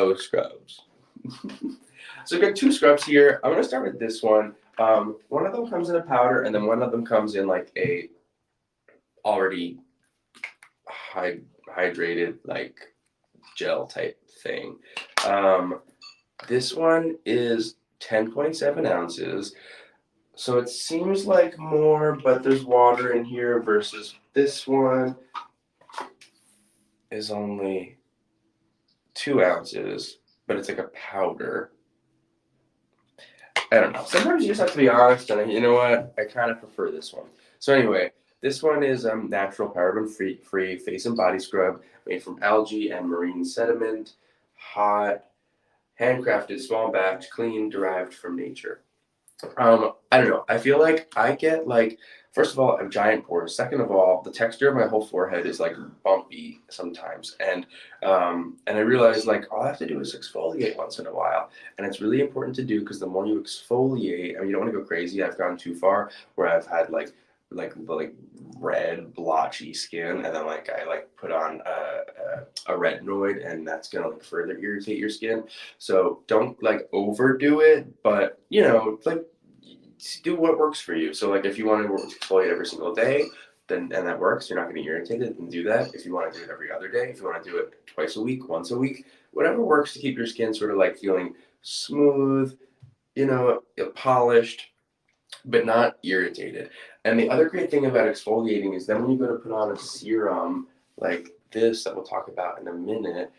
Oh, scrubs. So I've got two scrubs here. I'm gonna start with this one. One of them comes in a powder, and then one of them comes in like a already hydrated like gel type thing. This one is 10.7 ounces. So it seems like more, but there's water in here versus this one is only 2 ounces, but it's like a powder. I don't know. Sometimes you just have to be honest, and you know what? I kind of prefer this one. So anyway, this one is natural paraben-free face and body scrub made from algae and marine sediment, hot, handcrafted, small batch, clean, derived from nature. I don't know. I feel like I get like, first of all, I have giant pores. Second of all, the texture of my whole forehead is like bumpy sometimes, and I realize like all I have to do is exfoliate once in a while, and it's really important to do because the more you exfoliate, I mean, you don't want to go crazy. I've gone too far where I've had like red blotchy skin, and then like I like put on a retinoid, and that's gonna like further irritate your skin. So don't like overdo it, but you know, like do what works for you. So like if you want to exfoliate every single day, then and that works, you're not going to be irritated, then do that. If you want to do it every other day, if you want to do it twice a week, once a week, whatever works to keep your skin sort of like feeling smooth, you know, polished, but not irritated. And the other great thing about exfoliating is then when you go to put on a serum like this that we'll talk about in a minute,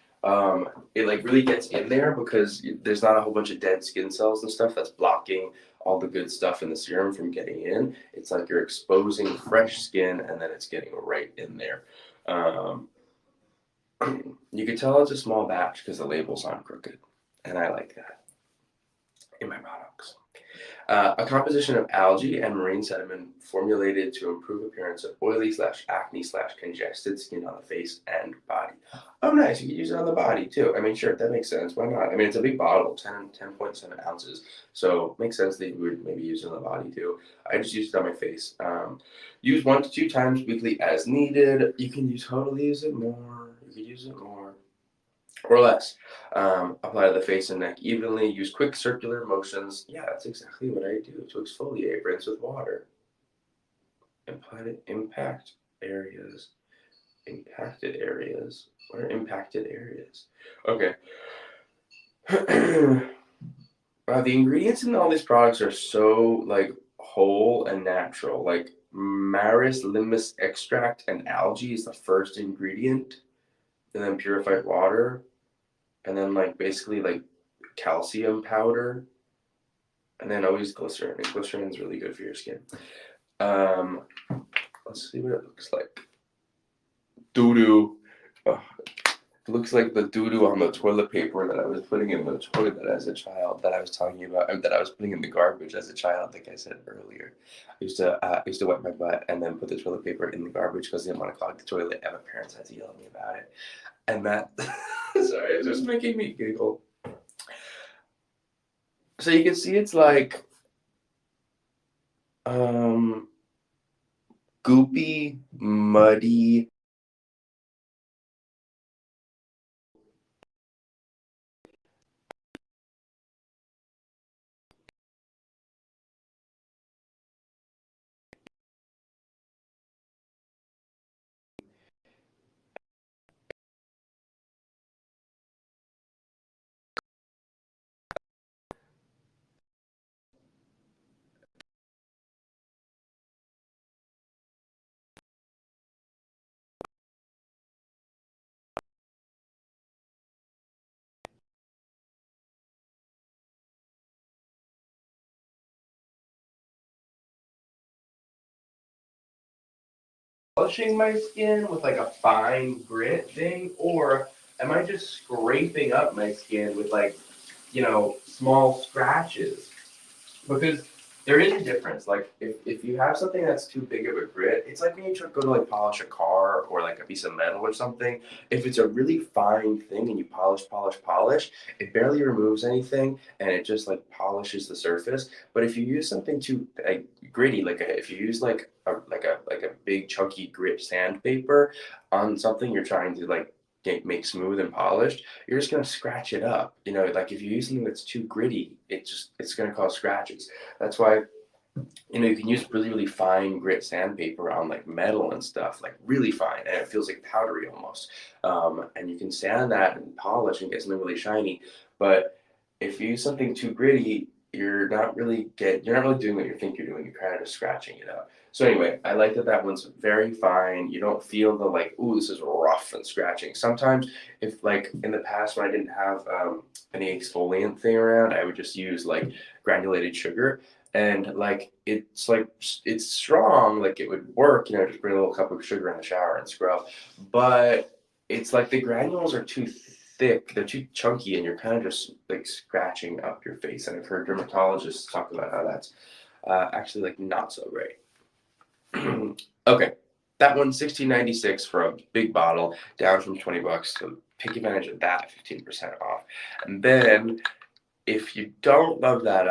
it like really gets in there because there's not a whole bunch of dead skin cells and stuff that's blocking all the good stuff in the serum from getting in. It's like you're exposing fresh skin and then it's getting right in there. Um, you can tell it's a small batch because the label's on crooked, and I like that in my products. A composition of algae and marine sediment formulated to improve appearance of oily slash acne slash congested skin on the face and body. Oh, nice. You could use it on the body too. I mean, sure, that makes sense. Why not? I mean, it's a big bottle, 10.7 ounces. So it makes sense that you would maybe use it on the body too. I just used it on my face. Use 1 to 2 times weekly as needed. You can totally use it more. You could use it more or less. Apply to the face and neck evenly. Use quick circular motions. Yeah, that's exactly what I do to exfoliate. Rinse with water. Apply to impact areas. Impacted areas. What are impacted areas? Okay. The ingredients in all these products are so like whole and natural. Like Maris limbus extract and algae is the first ingredient, and then purified water, and then like basically like calcium powder, and then always glycerin. And glycerin is really good for your skin. Um, let's see what it looks like. Doo doo. It looks like the doo doo on the toilet paper that I was putting in the toilet as a child. That I was talking about, that I was putting in the garbage as a child. Like I said earlier, I used to wipe my butt and then put the toilet paper in the garbage because I didn't want to clog the toilet, and my parents had to yell at me about it. And that, sorry, it's just making me giggle. So you can see it's like um goopy, muddy, polishing my skin with like a fine grit thing, or am I just scraping up my skin with like, small scratches? Because there is a difference. Like if you have something that's too big of a grit, it's like when you try to go to like polish a car or like a piece of metal or something. If it's a really fine thing and you polish, it barely removes anything and it just like polishes the surface. But if you use something too like gritty, if you use like a big chunky grit sandpaper on something you're trying to like make smooth and polished, you're just gonna scratch it up. You know, like if you use something that's too gritty, it's gonna cause scratches. That's why, you know, you can use really, really fine grit sandpaper on like metal and stuff, like really fine, and it feels like powdery almost. And you can sand that and polish and get something really shiny. But if you use something too gritty, you're not really doing what you think you're doing. You're kind of just scratching it up. So anyway, I like that that one's very fine. You don't feel the like, ooh, this is rough and scratching. Sometimes, if like in the past when I didn't have any exfoliant thing around, I would just use like granulated sugar, and like it's strong, like it would work, you know, just bring a little cup of sugar in the shower and scrub, but it's like the granules are too thick, they're too chunky, and you're kind of just like scratching up your face. And I've heard dermatologists talk about how that's actually like not so great. Okay, that one's 16.96 for a big bottle, down from $20, so take advantage of that 15% off. And then if you don't love that